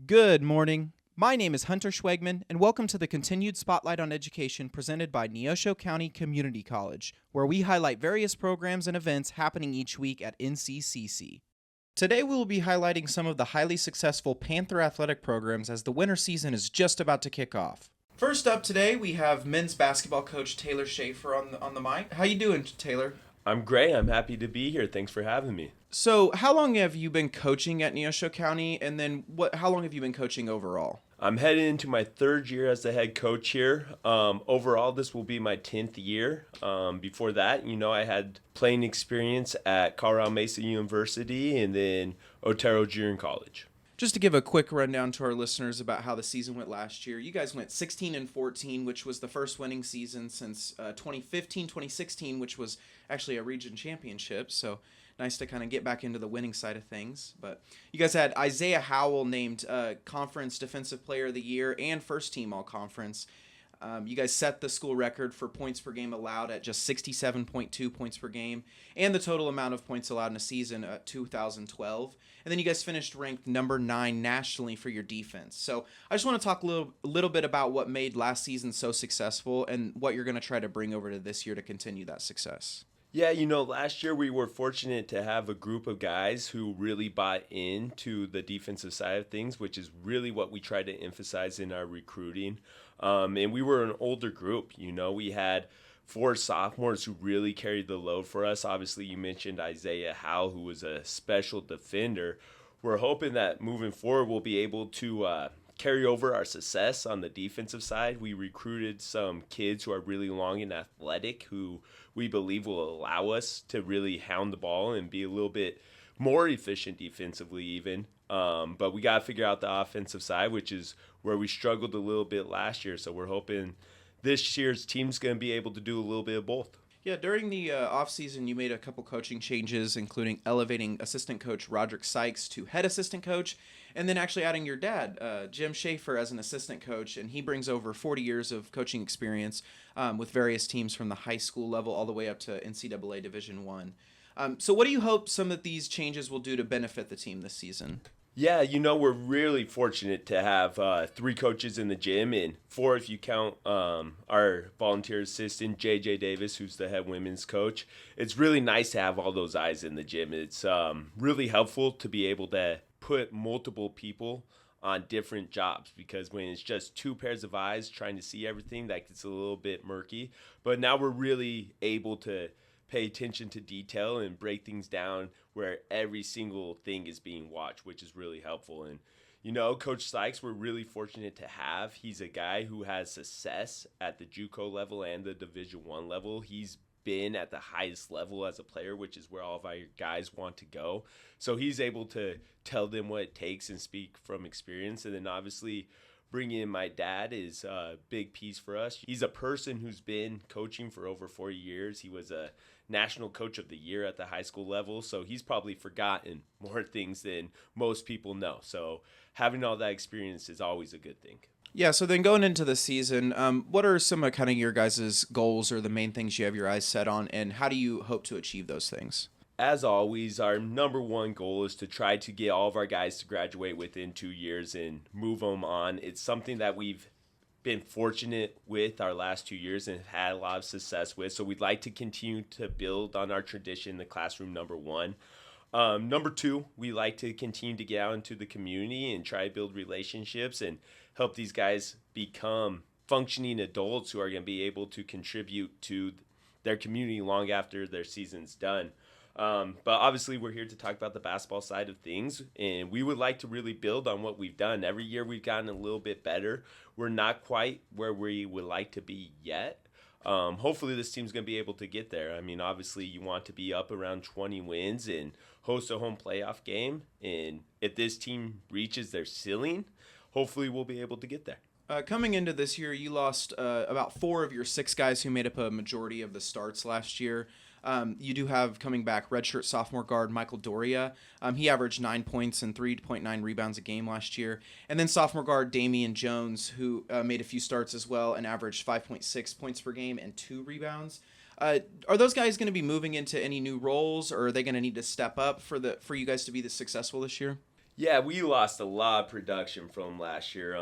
Good morning. My name is Huntyr Schwegman, and welcome to the continued Spotlight on Education presented by Neosho County Community College, where we highlight various programs and events happening each week at NCCC. Today we will be highlighting some of the highly successful Panther athletic programs as the winter season is just about to kick off. First up today, we have men's basketball coach Taylor Shaffer on the mic. How you doing, Taylor? I'm great. I'm happy to be here. Thanks for having me. So, how long have you been coaching at Neosho County, and then how long have you been coaching overall? I'm heading into my third year as the head coach here. Overall, this will be my 10th year. Before that, I had playing experience at Colorado Mesa University and then Otero Junior College. Just to give a quick rundown to our listeners about how the season went last year, you guys went 16-14, which was the first winning season since 2015-2016, which was actually a region championship. So nice to kind of get back into the winning side of things. But you guys had Isaiah Howell named Conference Defensive Player of the Year and First Team All-Conference. You guys set the school record for points per game allowed at just 67.2 points per game, and the total amount of points allowed in a season at 2012. And then you guys finished ranked number 9 nationally for your defense. So I just want to talk a little bit about what made last season so successful and what you're going to try to bring over to this year to continue that success. Yeah, last year we were fortunate to have a group of guys who really bought into the defensive side of things, which is really what we try to emphasize in our recruiting. And we were an older group. We had 4 sophomores who really carried the load for us. Obviously, you mentioned Isaiah Howell, who was a special defender. We're hoping that moving forward we'll be able to carry over our success on the defensive side. We recruited some kids who are really long and athletic who we believe will allow us to really hound the ball and be a little bit more efficient defensively even. But we got to figure out the offensive side, which is where we struggled a little bit last year. So we're hoping this year's team's going to be able to do a little bit of both. Yeah, during the offseason, you made a couple coaching changes, including elevating assistant coach Roderick Sykes to head assistant coach, and then actually adding your dad, Jim Shaffer, as an assistant coach. And he brings over 40 years of coaching experience with various teams from the high school level all the way up to NCAA Division I. So what do you hope some of these changes will do to benefit the team this season? Yeah, we're really fortunate to have 3 coaches in the gym, and 4 if you count our volunteer assistant, J.J. Davis, who's the head women's coach. It's really nice to have all those eyes in the gym. It's really helpful to be able to put multiple people on different jobs, because when it's just 2 pairs of eyes trying to see everything, that gets a little bit murky. But now we're really able to pay attention to detail and break things down where every single thing is being watched, which is really helpful. And, Coach Sykes, we're really fortunate to have. He's a guy who has success at the JUCO level and the Division I level. He's been at the highest level as a player, which is where all of our guys want to go. So he's able to tell them what it takes and speak from experience. And then obviously bringing in my dad is a big piece for us. He's a person who's been coaching for over 4 years. He was a National Coach of the Year at the high school level, so he's probably forgotten more things than most people know. So having all that experience is always a good thing. Yeah, so then going into the season, what are some of kind of your guys' goals or the main things you have your eyes set on, and how do you hope to achieve those things? As always, our number one goal is to try to get all of our guys to graduate within 2 years and move them on. It's something that we've been fortunate with our last 2 years and have had a lot of success with. So we'd like to continue to build on our tradition, the classroom number 1. Number 2, we like to continue to get out into the community and try to build relationships and help these guys become functioning adults who are going to be able to contribute to their community long after their season's done. But obviously we're here to talk about the basketball side of things, and we would like to really build on what we've done. Every year we've gotten a little bit better. We're not quite where we would like to be yet. Hopefully this team's going to be able to get there. I mean, obviously you want to be up around 20 wins and host a home playoff game. And if this team reaches their ceiling, hopefully we'll be able to get there. Coming into this year, you lost about 4 of your 6 guys who made up a majority of the starts last year. You do have coming back redshirt sophomore guard Michael Doria. He averaged 9 points and 3.9 rebounds a game last year. And then sophomore guard Damian Jones, who made a few starts as well and averaged 5.6 points per game and 2 rebounds. Are those guys going to be moving into any new roles, or are they going to need to step up for you guys to be this successful this year? Yeah, we lost a lot of production from last year.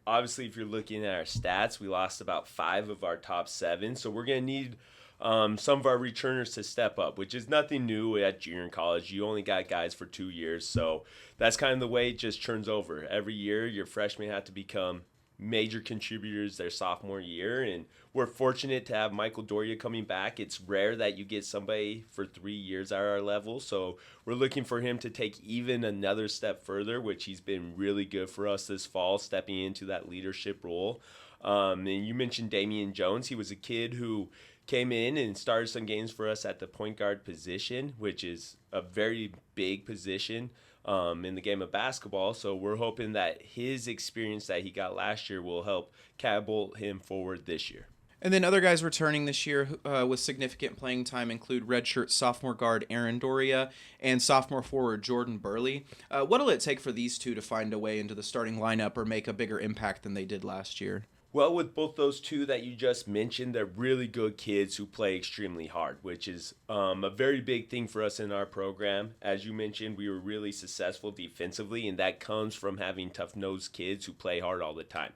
Obviously, if you're looking at our stats, we lost about 5 of our top 7. So we're going to need some of our returners to step up, which is nothing new at junior college. You only got guys for 2 years. So that's kind of the way it just turns over. Every year, your freshmen have to become major contributors their sophomore year, and we're fortunate to have Michael Doria coming back. It's rare that you get somebody for 3 years at our level, so we're looking for him to take even another step further, which he's been really good for us this fall, stepping into that leadership role. And you mentioned Damian Jones. He was a kid who came in and started some games for us at the point guard position, which is a very big position in the game of basketball. So we're hoping that his experience that he got last year will help catapult him forward this year. And then other guys returning this year with significant playing time include redshirt sophomore guard Aaron Doria and sophomore forward Jordan Burley. What'll it take for these two to find a way into the starting lineup or make a bigger impact than they did last year? Well, with both those two that you just mentioned, they're really good kids who play extremely hard, which is a very big thing for us in our program. As you mentioned, we were really successful defensively, and that comes from having tough-nosed kids who play hard all the time.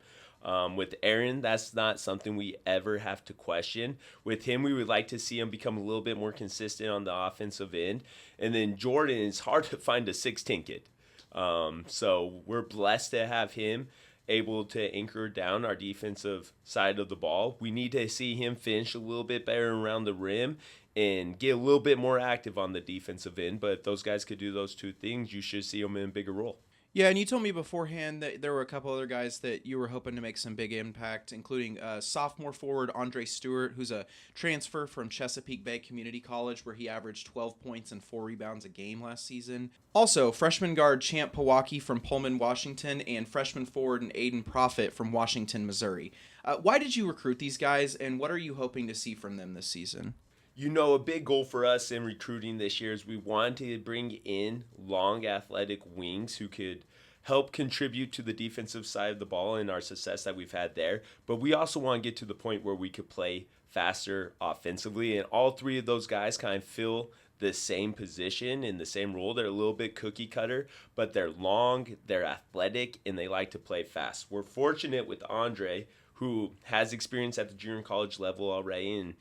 With Aaron, that's not something we ever have to question. With him, we would like to see him become a little bit more consistent on the offensive end. And then Jordan, it's hard to find a 6'10" kid. So we're blessed to have him able to anchor down our defensive side of the ball. We need to see him finish a little bit better around the rim and get a little bit more active on the defensive end. But if those guys could do those two things, you should see them in a bigger role. Yeah, and you told me beforehand that there were a couple other guys that you were hoping to make some big impact, including sophomore forward Andre Stewart, who's a transfer from Chesapeake Bay Community College, where he averaged 12 points and 4 rebounds a game last season. Also, freshman guard Champ Pawaki from Pullman, Washington, and freshman forward and Aiden Profit from Washington, Missouri. Why did you recruit these guys, and what are you hoping to see from them this season? You know, a big goal for us in recruiting this year is we wanted to bring in long athletic wings who could help contribute to the defensive side of the ball and our success that we've had there. But we also want to get to the point where we could play faster offensively. And all 3 of those guys kind of fill the same position in the same role. They're a little bit cookie cutter, but they're long, they're athletic, and they like to play fast. We're fortunate with Andre, who has experience at the junior college level already, and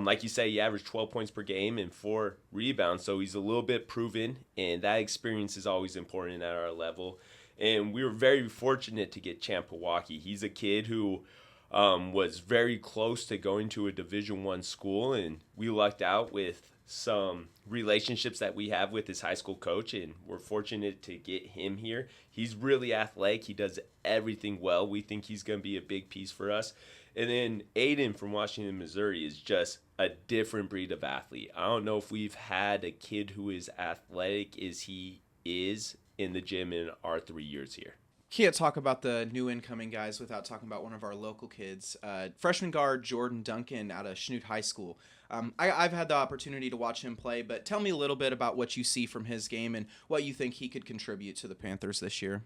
like you say, he averaged 12 points per game and 4 rebounds, so he's a little bit proven, and that experience is always important at our level. And we were very fortunate to get Champ Pawaki. He's a kid who was very close to going to a Division I school, and we lucked out with some relationships that we have with his high school coach, and we're fortunate to get him here. He's really athletic. He does everything well. We think he's going to be a big piece for us. And then Aiden from Washington, Missouri is just a different breed of athlete. I don't know if we've had a kid who is athletic as he is in the gym in our 3 years here. Can't talk about the new incoming guys without talking about one of our local kids. Freshman guard Jordan Duncan out of Schnute High School. I've had the opportunity to watch him play, but tell me a little bit about what you see from his game and what you think he could contribute to the Panthers this year.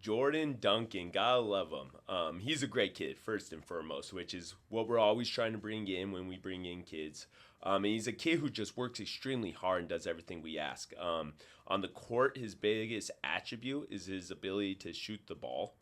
Jordan Duncan, gotta love him. He's a great kid, first and foremost, which is what we're always trying to bring in when we bring in kids. And he's a kid who just works extremely hard and does everything we ask. On the court, his biggest attribute is his ability to shoot the ball.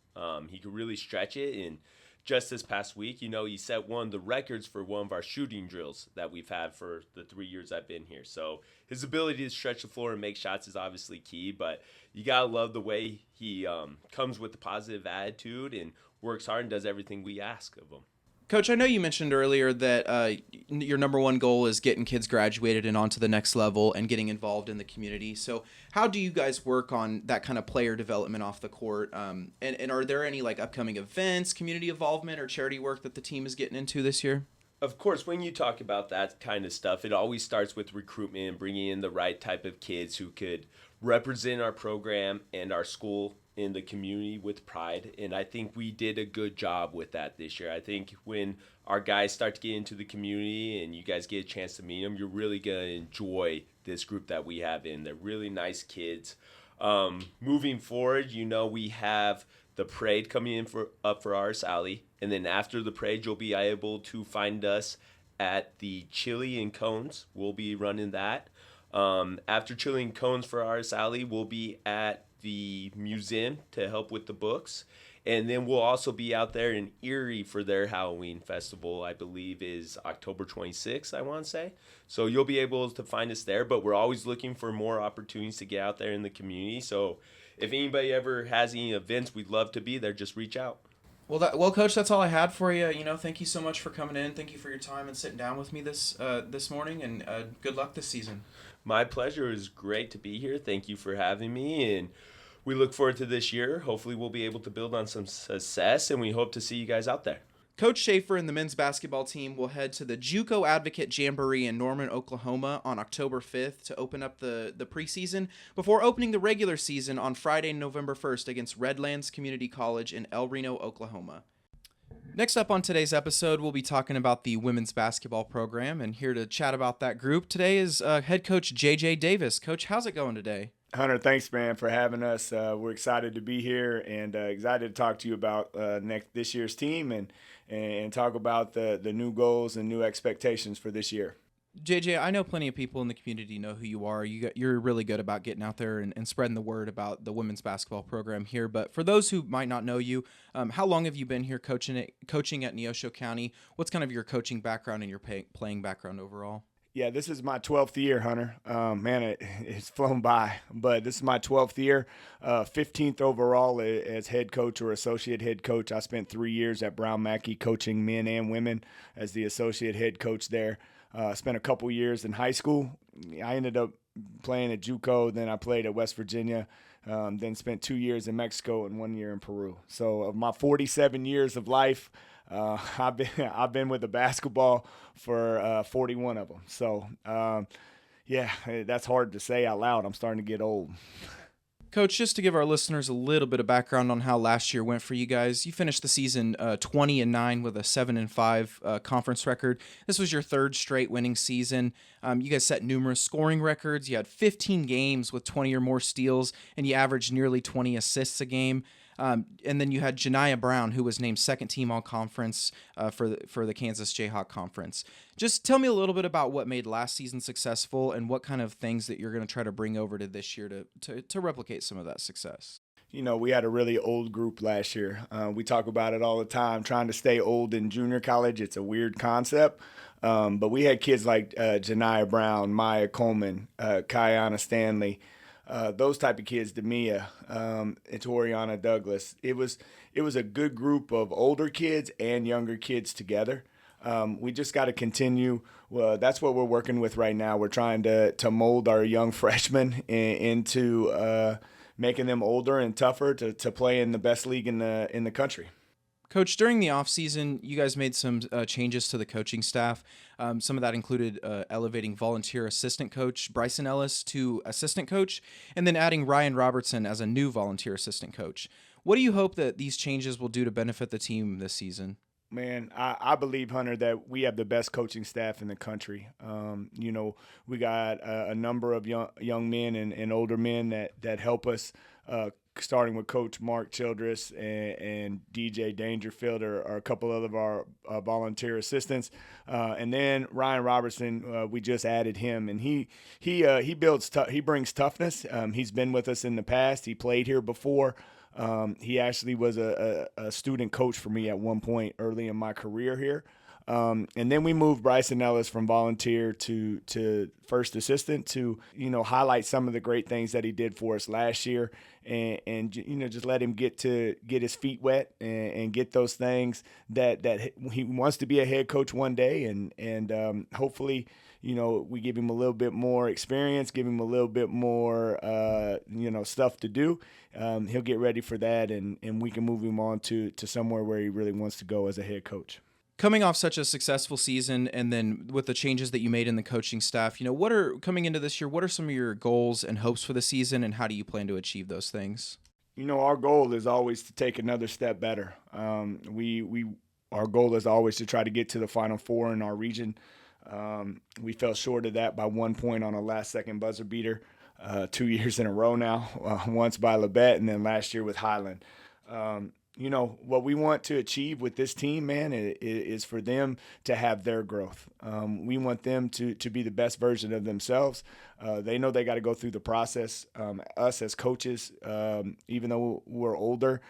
He can really stretch it, and just this past week, you know, he set one of the records for one of our shooting drills that we've had for the 3 years I've been here. So his ability to stretch the floor and make shots is obviously key, but you gotta love the way he comes with a positive attitude and works hard and does everything we ask of him. Coach, I know you mentioned earlier that your number one goal is getting kids graduated and onto the next level and getting involved in the community. So how do you guys work on that kind of player development off the court? And are there any like upcoming events, community involvement, or charity work that the team is getting into this year? Of course, when you talk about that kind of stuff, it always starts with recruitment and bringing in the right type of kids who could represent our program and our school in the community with pride. And I think we did a good job with that this year. I think when our guys start to get into the community and you guys get a chance to meet them, you're really going to enjoy this group that we have in. They're really nice kids. Moving forward, you know, we have the parade coming in up for our Alley. And then after the parade, you'll be able to find us at the Chili and Cones. We'll be running that. After Chili and Cones for our Alley, we'll be at the museum to help with the books. And then we'll also be out there in Erie for their Halloween festival, I believe is October 26th, I want to say. So you'll be able to find us there, but we're always looking for more opportunities to get out there in the community. So if anybody ever has any events, we'd love to be there. Just reach out. Well, Coach, that's all I had for you. Thank you so much for coming in. Thank you for your time and sitting down with me this morning, and good luck this season. My pleasure. It was great to be here. Thank you for having me, and we look forward to this year. Hopefully we'll be able to build on some success, and we hope to see you guys out there. Coach Shaffer and the men's basketball team will head to the JUCO Advocate Jamboree in Norman, Oklahoma on October 5th to open up the preseason before opening the regular season on Friday, November 1st against Redlands Community College in El Reno, Oklahoma. Next up on today's episode, we'll be talking about the women's basketball program, and here to chat about that group today is head coach J.J. Davis. Coach, how's it going today? Hunter, thanks, man, for having us. We're excited to be here and excited to talk to you about this year's team and talk about the new goals and new expectations for this year. JJ, I know plenty of people in the community know who you are. You're really good about getting out there and spreading the word about the women's basketball program here. But for those who might not know you, how long have you been here coaching at Neosho County? What's kind of your coaching background and your playing background overall? Yeah, this is my 12th year, Hunter. Man, it's flown by, but this is my 12th year, 15th overall as head coach or associate head coach. I spent 3 years at Brown Mackey coaching men and women as the associate head coach there. Spent a couple years in high school. I ended up playing at JUCO, then I played at West Virginia, then spent 2 years in Mexico and 1 year in Peru. So of my 47 years of life, I've been with the basketball for 41 of them. So, yeah, that's hard to say out loud. I'm starting to get old. Coach, just to give our listeners a little bit of background on how last year went for you guys, you finished the season 20-9 with a 7-5 conference record. This was your third straight winning season. You guys set numerous scoring records. You had 15 games with 20 or more steals, and you averaged nearly 20 assists a game. And then you had Janiah Brown, who was named second team all-conference for the Kansas Jayhawk Conference. Just tell me a little bit about what made last season successful and what kind of things that you're going to try to bring over to this year to replicate some of that success. We had a really old group last year. We talk about it all the time, trying to stay old in junior college. It's a weird concept. But we had kids like Janiah Brown, Maya Coleman, Kiana Stanley, those type of kids, Demia, Toriana Douglas. It was a good group of older kids and younger kids together. We just got to continue. Well, that's what we're working with right now. We're trying to mold our young freshmen into making them older and tougher to play in the best league in the country. Coach, during the offseason, you guys made some changes to the coaching staff. Some of that included elevating volunteer assistant coach Bryson Ellis to assistant coach, and then adding Ryan Robertson as a new volunteer assistant coach. What do you hope that these changes will do to benefit the team this season? Man, I believe, Hunter, that we have the best coaching staff in the country. We got a number of young men and older men that help us, starting with Coach Mark Childress and DJ Dangerfield are a couple of our volunteer assistants. And then Ryan Robertson, we just added him, and he brings toughness. He's been with us in the past. He played here before. He actually was a student coach for me at one point early in my career here. And then we moved Bryson Ellis from volunteer to first assistant to, highlight some of the great things that he did for us last year and just let him get his feet wet and get those things that he wants to be a head coach one day. And hopefully, we give him a little bit more experience, give him a little bit more, stuff to do. He'll get ready for that, and we can move him on to somewhere where he really wants to go as a head coach. Coming off such a successful season, and then with the changes that you made in the coaching staff, coming into this year, what are some of your goals and hopes for the season, and how do you plan to achieve those things? Our goal is always to take another step better. Our goal is always to try to get to the Final Four in our region. We fell short of that by 1 point on a last-second buzzer beater 2 years in a row now, once by Labette and then last year with Highland. what we want to achieve with this team, man, is for them to have their growth. We want them to be the best version of themselves. They know they got to go through the process. Us as coaches, even though we're older,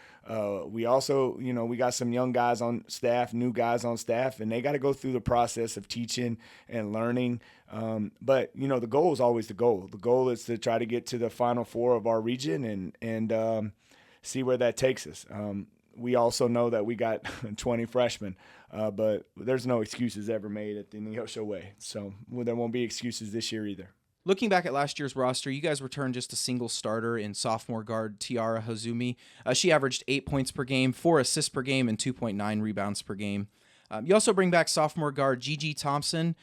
we also, we got some young guys on staff, new guys on staff, and they got to go through the process of teaching and learning. But the goal is always the goal. The goal is to try to get to the Final Four of our region and see where that takes us. We also know that we got 20 freshmen, but there's no excuses ever made at the Neosho way. So there won't be excuses this year either. Looking back at last year's roster, you guys returned just a single starter in sophomore guard Tiara Hozumi. She averaged 8 points per game, 4 assists per game, and 2.9 rebounds per game. You also bring back sophomore guard Gigi Thompson.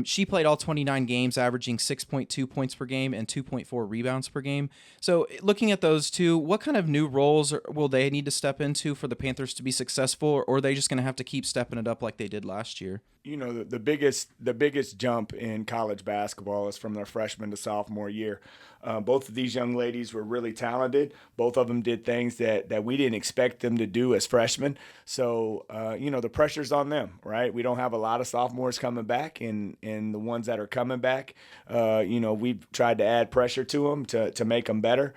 She played all 29 games, averaging 6.2 points per game and 2.4 rebounds per game. So looking at those two, what kind of new roles will they need to step into for the Panthers to be successful, or are they just going to have to keep stepping it up like they did last year? The biggest jump in college basketball is from their freshman to sophomore year. Both of these young ladies were really talented. Both of them did things that we didn't expect them to do as freshmen. So, the pressure's on them, right? We don't have a lot of sophomores coming back, and the ones that are coming back, we've tried to add pressure to them to make them better.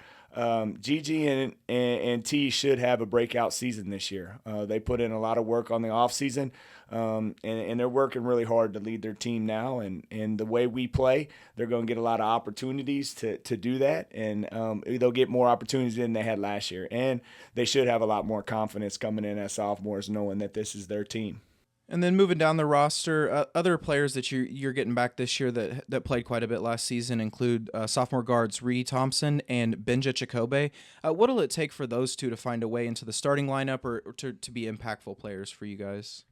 Gigi and T should have a breakout season this year. They put in a lot of work on the off season, and they're working really hard to lead their team now. And the way we play, they're going to get a lot of opportunities to do that, and they'll get more opportunities than they had last year. And they should have a lot more confidence coming in as sophomores, knowing that this is their team. And then moving down the roster, other players that you're getting back this year that played quite a bit last season include sophomore guards Ree Thompson and Benja Chikobe. What will it take for those two to find a way into the starting lineup or to be impactful players for you guys?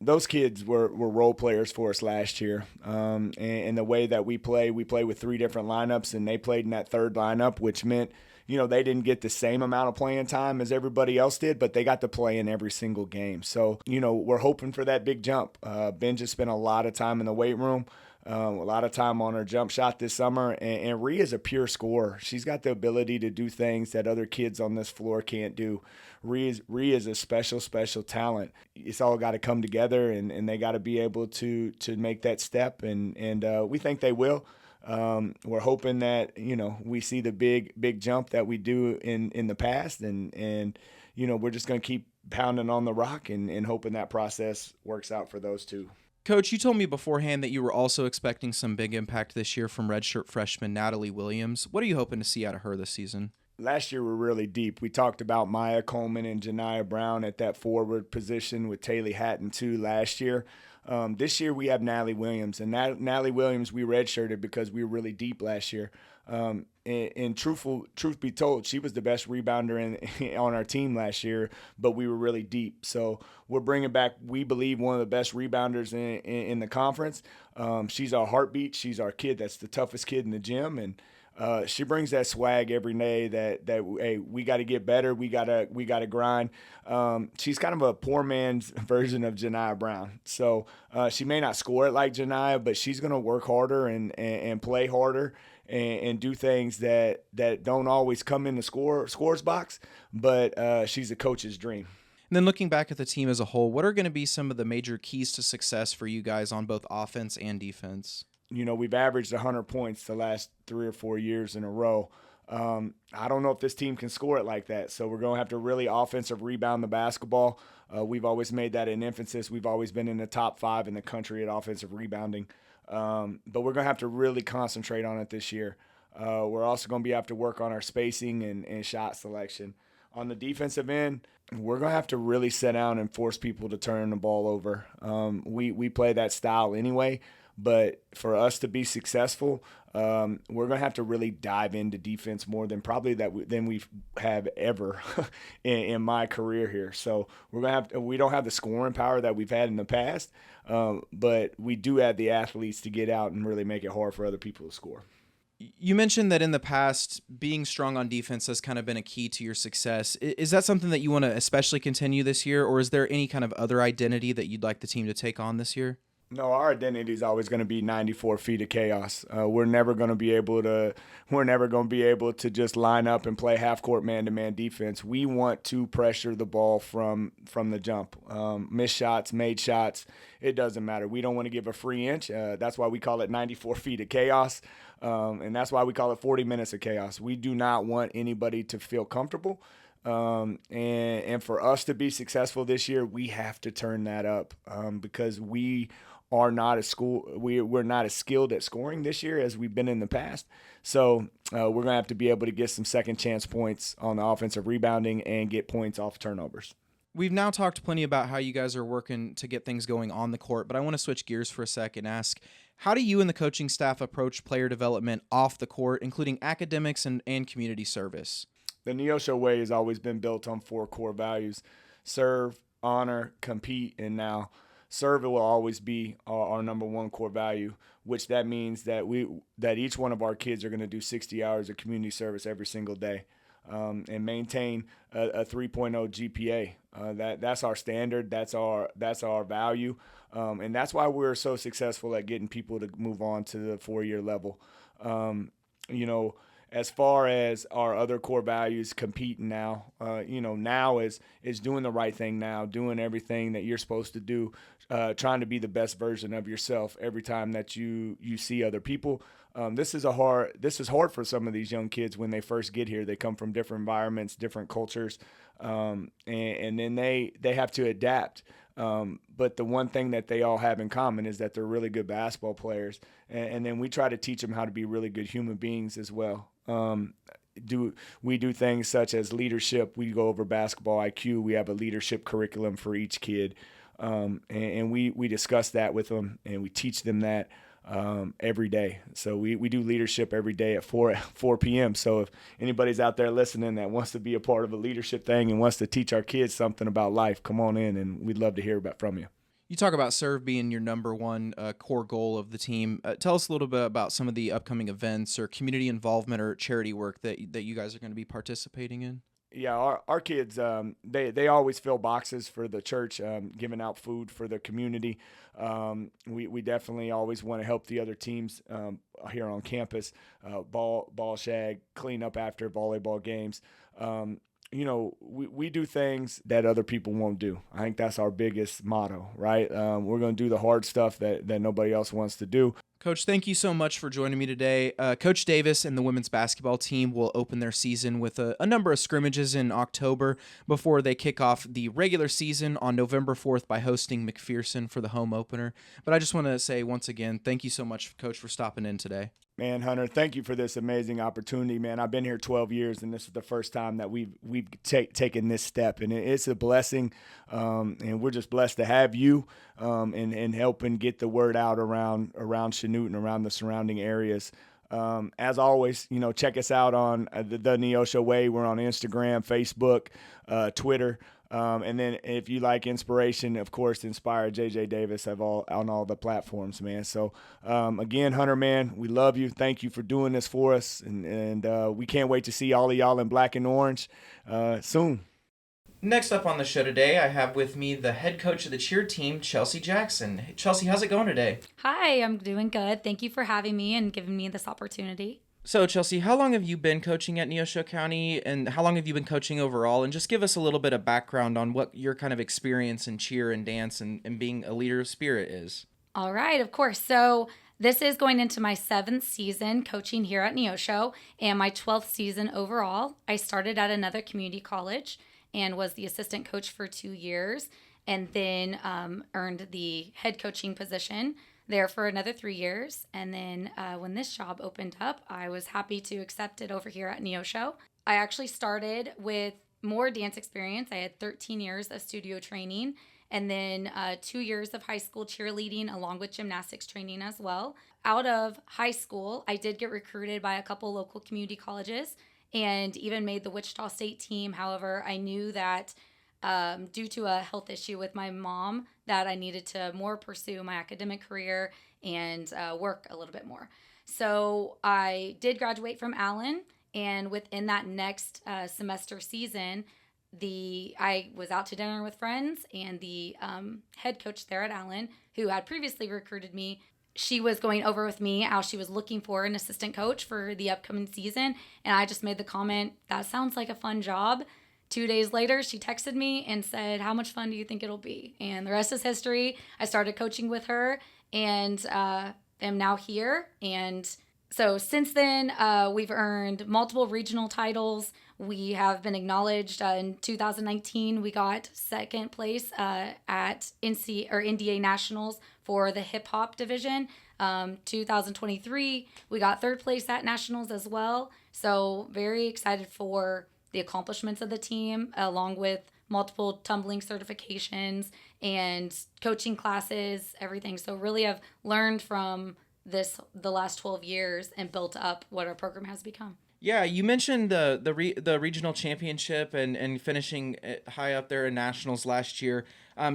Those kids were role players for us last year. And the way that we play with 3 different lineups, and they played in that third lineup, which meant they didn't get the same amount of playing time as everybody else did, but they got to play in every single game. So, we're hoping for that big jump. Benja spent a lot of time in the weight room, a lot of time on her jump shot this summer, and Rhea is a pure scorer. She's got the ability to do things that other kids on this floor can't do. Rhea is a special talent. It's all got to come together, and they got to be able to make that step, and we think they will. We're hoping that, we see the big jump that we do in the past, and we're just going to keep pounding on the rock and hoping that process works out for those two. Coach, you told me beforehand that you were also expecting some big impact this year from redshirt freshman Natalie Williams. What are you hoping to see out of her this season? Last year we're really deep. We talked about Maya Coleman and Janiyah Brown at that forward position with Taylor Hatton too last year. This year we have Natalie Williams, and Natalie Williams we redshirted because we were really deep last year. And truth be told, she was the best rebounder on our team last year, but we were really deep. So we're bringing back, we believe, one of the best rebounders in the conference. She's our heartbeat. She's our kid that's the toughest kid in the gym, and she brings that swag every day that hey, we got to get better. We gotta grind. She's kind of a poor man's version of Janiyah Brown. So she may not score it like Janiyah, but she's gonna work harder and play harder and do things that don't always come in the scores box. But she's a coach's dream. And then looking back at the team as a whole, what are going to be some of the major keys to success for you guys on both offense and defense? We've averaged 100 points the last 3 or 4 years in a row. I don't know if this team can score it like that, so we're going to have to really offensive rebound the basketball. We've always made that an emphasis. We've always been in the top 5 in the country at offensive rebounding, but we're going to have to really concentrate on it this year. We're also going to have to work on our spacing and shot selection. On the defensive end, we're going to have to really sit down and force people to turn the ball over. We play that style anyway. But for us to be successful, we're going to have to really dive into defense more than probably than we have ever in my career here. So we don't have the scoring power that we've had in the past, but we do have the athletes to get out and really make it hard for other people to score. You mentioned that in the past, being strong on defense has kind of been a key to your success. Is that something that you want to especially continue this year, or is there any kind of other identity that you'd like the team to take on this year? No, our identity is always going to be 94 feet of chaos. We're never going to be able to just line up and play half court man-to-man defense. We want to pressure the ball from the jump. Missed shots, made shots, it doesn't matter. We don't want to give a free inch. That's why we call it 94 feet of chaos, and that's why we call it 40 minutes of chaos. We do not want anybody to feel comfortable. And for us to be successful this year, we have to turn that up because we are not we're not as skilled at scoring this year as we've been in the past. So we're going to have to be able to get some second chance points on the offensive rebounding and get points off turnovers. We've now talked plenty about how you guys are working to get things going on the court, but I want to switch gears for a second and ask, how do you and the coaching staff approach player development off the court, including academics and community service? The Neosho way has always been built on 4 core values: serve, honor, compete, and now. Serve will always be our number 1 core value, which that means that each one of our kids are going to do 60 hours of community service every single day, and maintain a 3.0 GPA. That's our standard. That's our value, and that's why we're so successful at getting people to move on to the 4-year level. As far as our other core values, competing now, now is doing the right thing now, doing everything that you're supposed to do, trying to be the best version of yourself every time that you see other people. This is hard for some of these young kids when they first get here. They come from different environments, different cultures, and then they have to adapt. But the one thing that they all have in common is that they're really good basketball players. And then we try to teach them how to be really good human beings as well. We do things such as leadership. We go over basketball IQ. We have a leadership curriculum for each kid. And we discuss that with them, and we teach them that every day. So we do leadership every day at 4 p.m. So if anybody's out there listening that wants to be a part of a leadership thing and wants to teach our kids something about life, come on in, and we'd love to hear from you. You talk about serve being your number 1 core goal of the team. Tell us a little bit about some of the upcoming events or community involvement or charity work that you guys are going to be participating in. Yeah, our kids, they always fill boxes for the church, giving out food for the community. We definitely always want to help the other teams here on campus, ball shag, clean up after volleyball games. We do things that other people won't do. I think that's our biggest motto, right? We're going to do the hard stuff that nobody else wants to do. Coach, thank you so much for joining me today. Coach Davis and the women's basketball team will open their season with a number of scrimmages in October before they kick off the regular season on November 4th by hosting McPherson for the home opener. But I just want to say once again, thank you so much, Coach, for stopping in today. Man, Hunter, thank you for this amazing opportunity, man. I've been here 12 years, and this is the first time that we've taken this step, and it's a blessing, and we're just blessed to have you and helping get the word out around Chanute and around the surrounding areas. As always, check us out on the Neosho Way. We're on Instagram, Facebook, Twitter. And then if you like inspiration, of course, inspire J.J. Davis on all the platforms, man. So, again, Hunter, man, we love you. Thank you for doing this for us. And we can't wait to see all of y'all in black and orange soon. Next up on the show today, I have with me the head coach of the cheer team, Chelsea Jackson. Hey, Chelsea, how's it going today? Hi, I'm doing good. Thank you for having me and giving me this opportunity. So, Chelsea, how long have you been coaching at Neosho County, and how long have you been coaching overall? And just give us a little bit of background on what your kind of experience in cheer and dance and being a leader of spirit is. All right, of course. So this is going into my 7th season coaching here at Neosho and my 12th season overall. I started at another community college and was the assistant coach for 2 years, and then earned the head coaching position there for another 3 years. And then when this job opened up, I was happy to accept it over here at Neosho. I actually started with more dance experience. I had 13 years of studio training, and then 2 years of high school cheerleading along with gymnastics training as well. Out of high school, I did get recruited by a couple local community colleges and even made the Wichita State team. However, I knew that due to a health issue with my mom, that I needed to more pursue my academic career and work a little bit more. So I did graduate from Allen, and within that next semester season, I was out to dinner with friends, and the head coach there at Allen, who had previously recruited me, she was going over with me how she was looking for an assistant coach for the upcoming season. And I just made the comment, that sounds like a fun job. 2 days later, she texted me and said, how much fun do you think it'll be? And the rest is history. I started coaching with her and am now here. And so since then, we've earned multiple regional titles. We have been acknowledged. In 2019, we got second place at NDA Nationals for the hip hop division. 2023, we got third place at Nationals as well. So very excited for the accomplishments of the team, along with multiple tumbling certifications and coaching classes, everything. So really have learned from the last 12 years and built up what our program has become. Yeah, you mentioned the regional championship and finishing high up there in nationals last year.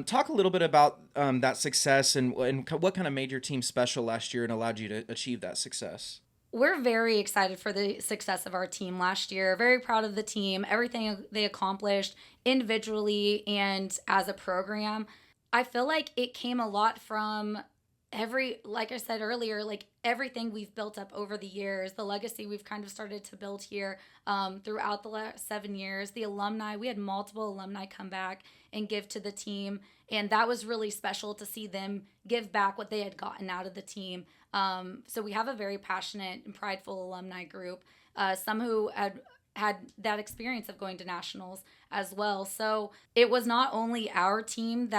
Talk a little bit about that success and what kind of made your team special last year and allowed you to achieve that success. We're very excited for the success of our team last year. Very proud of the team, everything they accomplished individually and as a program. I feel like it came a lot from like I said earlier, like everything we've built up over the years, the legacy we've kind of started to build here throughout the last 7 years, the alumni, we had multiple alumni come back and give to the team. And that was really special to see them give back what they had gotten out of the team. So we have a very passionate and prideful alumni group, some who had that experience of going to nationals as well. So it was not only our team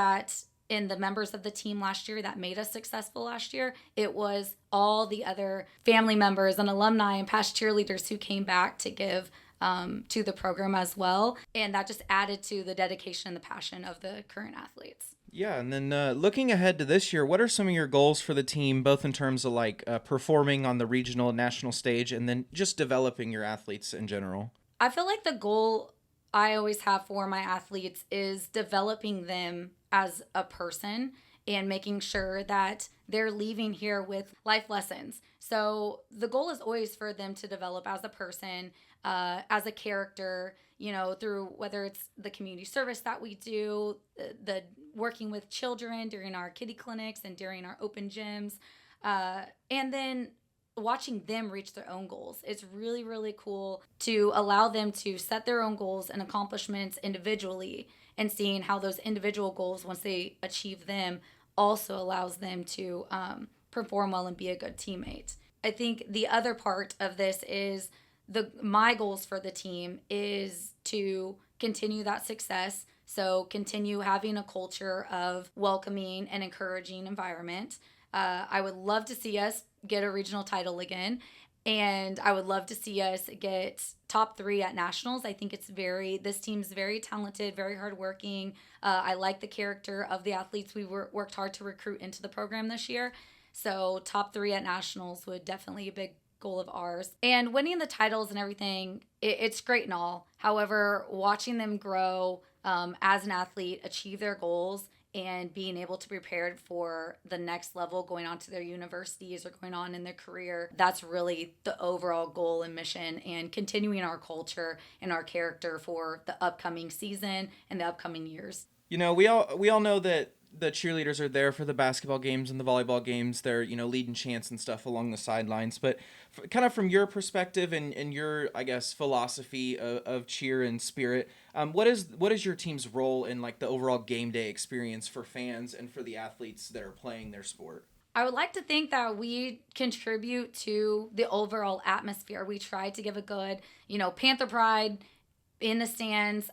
and the members of the team last year that made us successful last year, it was all the other family members and alumni and past cheerleaders who came back to give to the program as well. And that just added to the dedication and the passion of the current athletes. Yeah, and then looking ahead to this year, what are some of your goals for the team, both in terms of like performing on the regional and national stage and then just developing your athletes in general? I feel like the goal I always have for my athletes is developing them as a person and making sure that they're leaving here with life lessons. So the goal is always for them to develop as a person, as a character, through whether it's the community service that we do, the working with children during our kiddie clinics and during our open gyms, and then watching them reach their own goals. It's really, really cool to allow them to set their own goals and accomplishments individually, and seeing how those individual goals, once they achieve them, also allows them to perform well and be a good teammate. I think the other part of this is my goals for the team is to continue that success. So continue having a culture of welcoming and encouraging environment. I would love to see us get a regional title again. And I would love to see us get top 3 at nationals. I think this team's very talented, very hardworking. I like the character of the athletes we worked hard to recruit into the program this year. So top 3 at nationals would definitely be a big goal of ours. And winning the titles and everything, it's great and all. However, watching them grow as an athlete, achieve their goals, and being able to prepare for the next level, going on to their universities or going on in their career, that's really the overall goal and mission, and continuing our culture and our character for the upcoming season and the upcoming years. We all know that the cheerleaders are there for the basketball games and the volleyball games. They're, leading chants and stuff along the sidelines. But kind of from your perspective and your, I guess, philosophy of cheer and spirit, what is your team's role in like the overall game day experience for fans and for the athletes that are playing their sport? I would like to think that we contribute to the overall atmosphere. We try to give a good, Panther pride in the stands,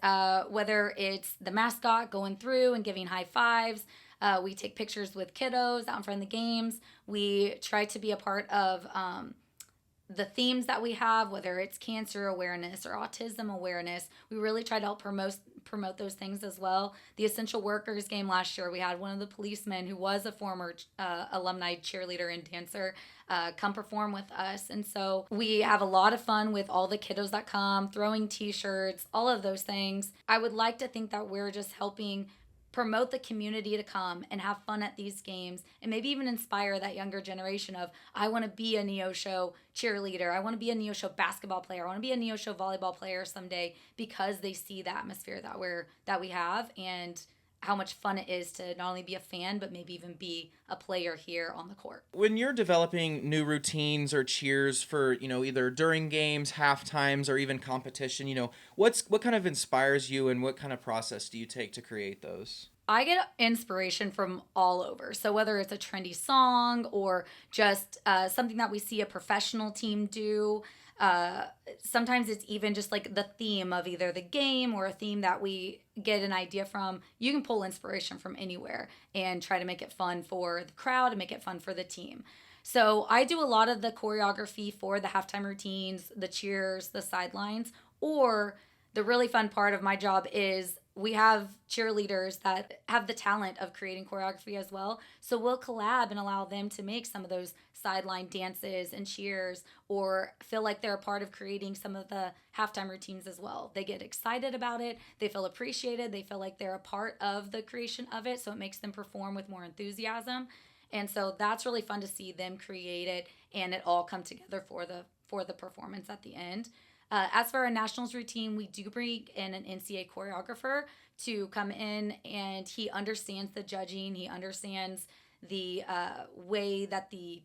whether it's the mascot going through and giving high fives. We take pictures with kiddos out in front of the games. We try to be a part of the themes that we have, whether it's cancer awareness or autism awareness. We really try to help promote those things as well. The essential workers game last year, we had one of the policemen who was a former alumni cheerleader and dancer come perform with us. And so we have a lot of fun with all the kiddos that come, throwing t-shirts, all of those things. I would like to think that we're just helping promote the community to come and have fun at these games, and maybe even inspire that younger generation of, I want to be a Neosho cheerleader, I want to be a Neosho basketball player, I want to be a Neosho volleyball player someday, because they see the atmosphere that we have, and how much fun it is to not only be a fan, but maybe even be a player here on the court. When you're developing new routines or cheers for, either during games, half times, or even competition, what kind of inspires you, and what kind of process do you take to create those? I get inspiration from all over. So whether it's a trendy song or just something that we see a professional team do, sometimes it's even just like the theme of either the game or a theme that we get an idea from. You can pull inspiration from anywhere and try to make it fun for the crowd and make it fun for the team. So I do a lot of the choreography for the halftime routines, the cheers, the sidelines, or the really fun part of my job is we have cheerleaders that have the talent of creating choreography as well. So we'll collab and allow them to make some of those sideline dances and cheers, or feel like they're a part of creating some of the halftime routines as well. They get excited about it. They feel appreciated. They feel like they're a part of the creation of it. So it makes them perform with more enthusiasm. And so that's really fun to see them create it and it all come together for the performance at the end. As for our nationals routine, we do bring in an NCAA choreographer to come in, and he understands the judging. He understands the way that the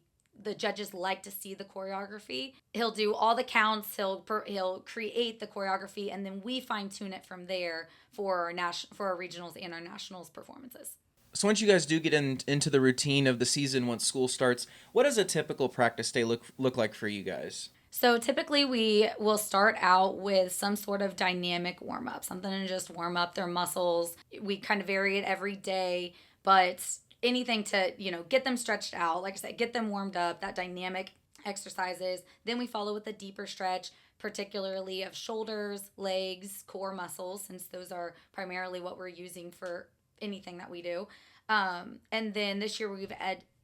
judges like to see the choreography. He'll do all the counts. He'll create the choreography, and then we fine tune it from there for our regionals and our nationals performances. So once you guys do get into the routine of the season, once school starts, what does a typical practice day look like for you guys? So typically we will start out with some sort of dynamic warm-up, something to just warm up their muscles. We kind of vary it every day, but anything to, get them stretched out. Like I said, get them warmed up, that dynamic exercises. Then we follow with a deeper stretch, particularly of shoulders, legs, core muscles, since those are primarily what we're using for anything that we do. And then this year we've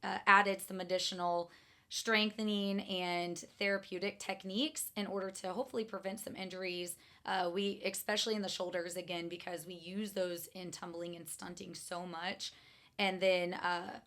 added some additional strengthening and therapeutic techniques in order to hopefully prevent some injuries. We, especially in the shoulders, again, because we use those in tumbling and stunting so much. And then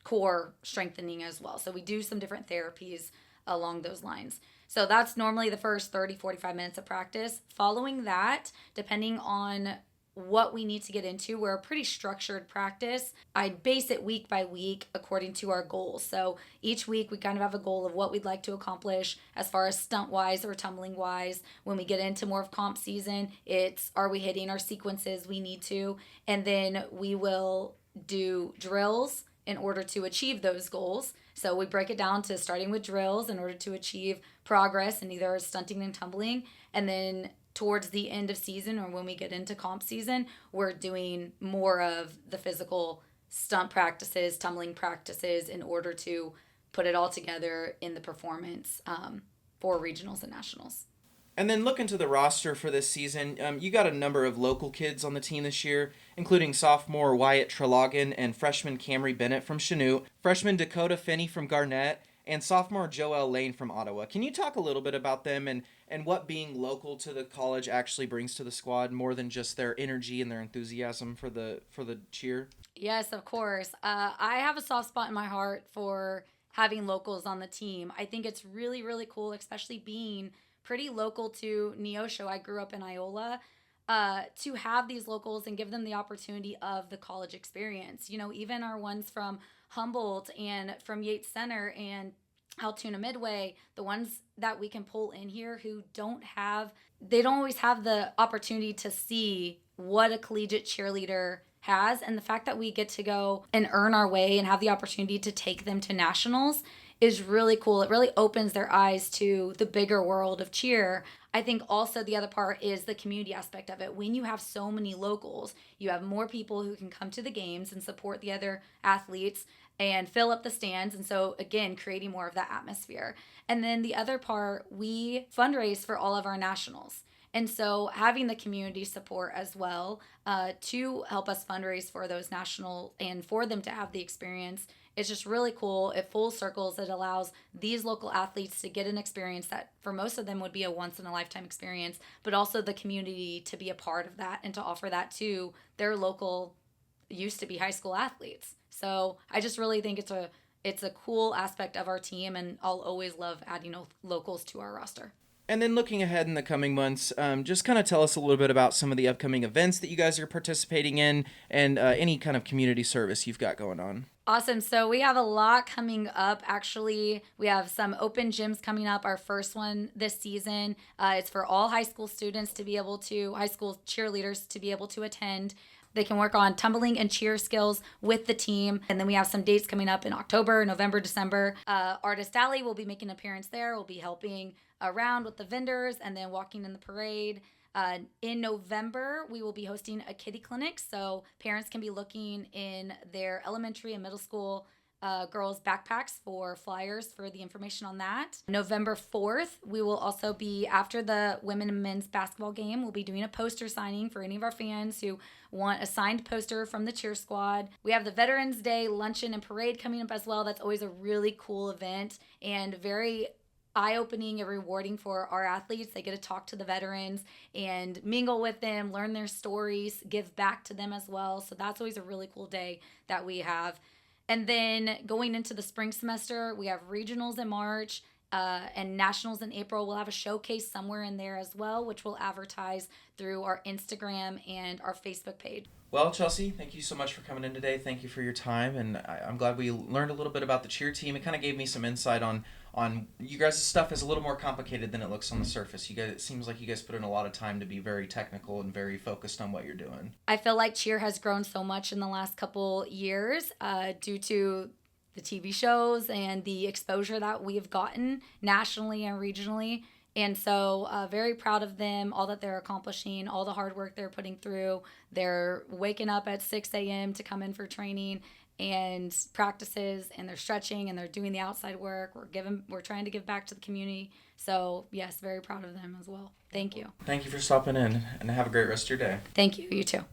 core strengthening as well. So we do some different therapies along those lines. So that's normally the first 30, 45 minutes of practice. Following that, depending on what we need to get into, we're a pretty structured practice. I base it week by week according to our goals. So each week we kind of have a goal of what we'd like to accomplish as far as stunt wise or tumbling wise. When we get into more of comp season, it's, are we hitting our sequences we need to? And then we will do drills in order to achieve those goals. So we break it down to starting with drills in order to achieve progress in either stunting and tumbling. And then towards the end of season, or when we get into comp season, we're doing more of the physical stunt practices, tumbling practices, in order to put it all together in the performance for regionals and nationals. And then looking to the roster for this season, you got a number of local kids on the team this year, including sophomore Wyatt Treloggan and freshman Camry Bennett from Chanute, freshman Dakota Finney from Garnett, and sophomore Joelle Lane from Ottawa. Can you talk a little bit about them and what being local to the college actually brings to the squad, more than just their energy and their enthusiasm for the cheer? Yes, of course. I have a soft spot in my heart for having locals on the team. I think it's really, really cool, especially being pretty local to Neosho. I grew up in Iola. To have these locals and give them the opportunity of the college experience. Even our ones from Humboldt and from Yates Center and Altoona Midway, the ones that we can pull in here who don't always have the opportunity to see what a collegiate cheerleader has, and the fact that we get to go and earn our way and have the opportunity to take them to nationals is really cool. It really opens their eyes to the bigger world of cheer. I think also the other part is the community aspect of it. When you have so many locals, you have more people who can come to the games and support the other athletes and fill up the stands. And so, again, creating more of that atmosphere. And then the other part, we fundraise for all of our nationals. And so having the community support as well to help us fundraise for those national and for them to have the experience, it's just really cool. It full circles. It allows these local athletes to get an experience that for most of them would be a once-in-a-lifetime experience, but also the community to be a part of that and to offer that to their local used to be high school athletes. So I just really think it's a cool aspect of our team, and I'll always love adding locals to our roster. And then looking ahead in the coming months, just kind of tell us a little bit about some of the upcoming events that you guys are participating in and any kind of community service you've got going on. Awesome. So we have a lot coming up. Actually, we have some open gyms coming up. Our first one this season. It's for all high school students to be able to, high school cheerleaders to be able to attend. They can work on tumbling and cheer skills with the team. And then we have some dates coming up in October, November, December. Artist Alley will be making an appearance there. We'll be helping around with the vendors and then walking in the parade. In November, we will be hosting a kiddie clinic, so parents can be looking in their elementary and middle school girls' backpacks for flyers for the information on that. November 4th, we will also be, after the women and men's basketball game, we'll be doing a poster signing for any of our fans who want a signed poster from the cheer squad. We have the Veterans Day luncheon and parade coming up as well. That's always a really cool event and very eye-opening and rewarding for our athletes. They get to talk to the veterans and mingle with them, learn their stories, give back to them as well. So that's always a really cool day that we have. And then going into the spring semester, we have regionals in March and nationals in April. We'll have a showcase somewhere in there as well, which we'll advertise through our Instagram and our Facebook page. Well, Chelsea, thank you so much for coming in today. Thank you for your time, and I'm glad we learned a little bit about the cheer team. It kind of gave me some insight on you guys' stuff is a little more complicated than it looks on the surface. You guys, it seems like you guys put in a lot of time to be very technical and very focused on what you're doing. I feel like cheer has grown so much in the last couple years due to the TV shows and the exposure that we've gotten nationally and regionally. And so very proud of them, all that they're accomplishing, all the hard work they're putting through. They're waking up at 6 a.m. to come in for training and practices, and they're stretching and they're doing the outside work. We're trying to give back to the community. So yes, very proud of them as well. Thank you. Thank you for stopping in, and have a great rest of your day. Thank you. You too.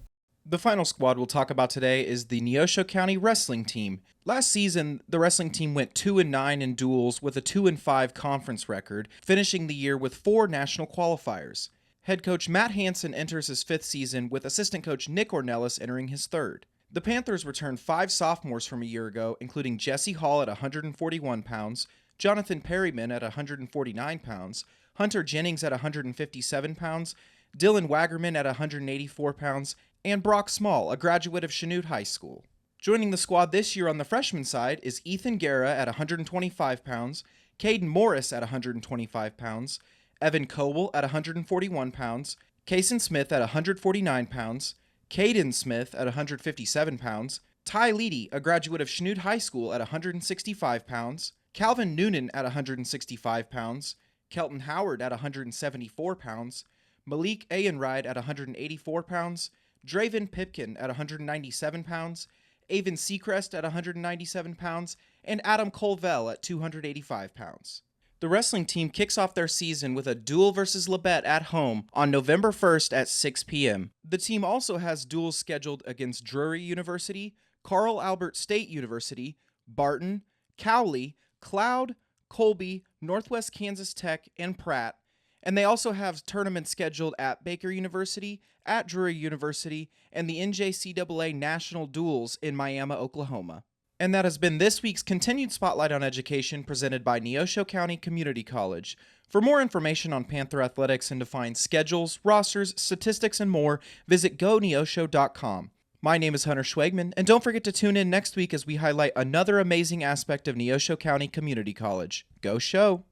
The final squad we'll talk about today is the Neosho County Wrestling Team. Last season, the wrestling team went 2-9 in duels with a 2-5 conference record, finishing the year with 4 national qualifiers. Head coach Matt Hansen enters his 5th season, with assistant coach Nick Ornelas entering his 3rd. The Panthers returned 5 sophomores from a year ago, including Jesse Hall at 141 pounds, Jonathan Perryman at 149 pounds, Huntyr Jennings at 157 pounds, Dylan Wagerman at 184 pounds, and Brock Small, a graduate of Chanute High School. Joining the squad this year on the freshman side is Ethan Guerra at 125 pounds, Caden Morris at 125 pounds, Evan Coble at 141 pounds, Kason Smith at 149 pounds, Caden Smith at 157 pounds, Ty Leedy, a graduate of Chanute High School at 165 pounds, Calvin Noonan at 165 pounds, Kelton Howard at 174 pounds, Malik Ayenride at 184 pounds, Draven Pipkin at 197 pounds, Avon Seacrest at 197 pounds, and Adam Colville at 285 pounds. The wrestling team kicks off their season with a duel versus Labette at home on November 1st at 6 p.m. The team also has duels scheduled against Drury University, Carl Albert State University, Barton, Cowley, Cloud, Colby, Northwest Kansas Tech, and Pratt. And they also have tournaments scheduled at Baker University, at Drury University, and the NJCAA National Duels in Miami, Oklahoma. And that has been this week's Continued Spotlight on Education presented by Neosho County Community College. For more information on Panther Athletics and to find schedules, rosters, statistics, and more, visit goneosho.com. My name is Hunter Schwegman, and don't forget to tune in next week as we highlight another amazing aspect of Neosho County Community College. Go Show!